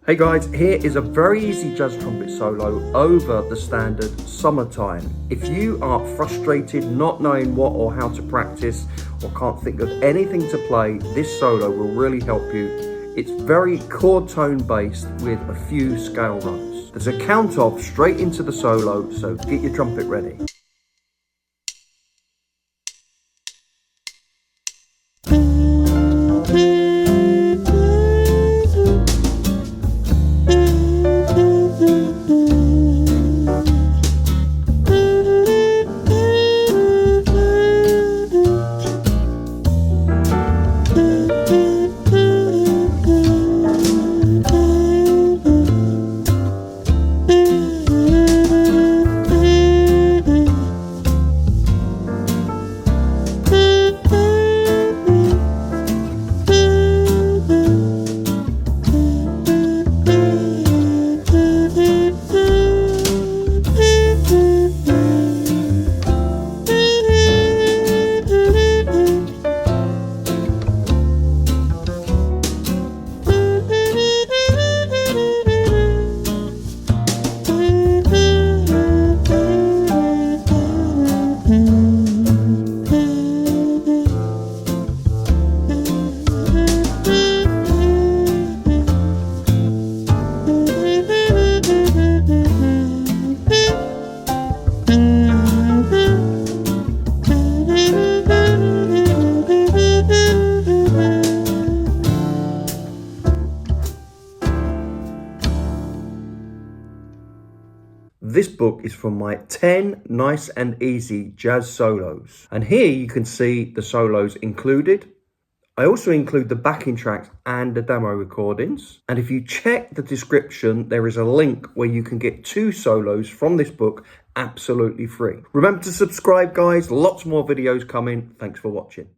Hey guys, here is a very easy jazz trumpet solo over the standard Summertime. If you are frustrated, not knowing what or how to practice, or can't think of anything to play, this solo will really help you. It's very chord tone based with a few scale runs. There's a count off straight into the solo, so get your trumpet ready. This book is from my 10 nice and easy jazz solos. And here you can see the solos included. I also include the backing tracks and the demo recordings. And if you check the description, there is a link where you can get 2 solos from this book absolutely free. Remember to subscribe, guys. Lots more videos coming. Thanks for watching.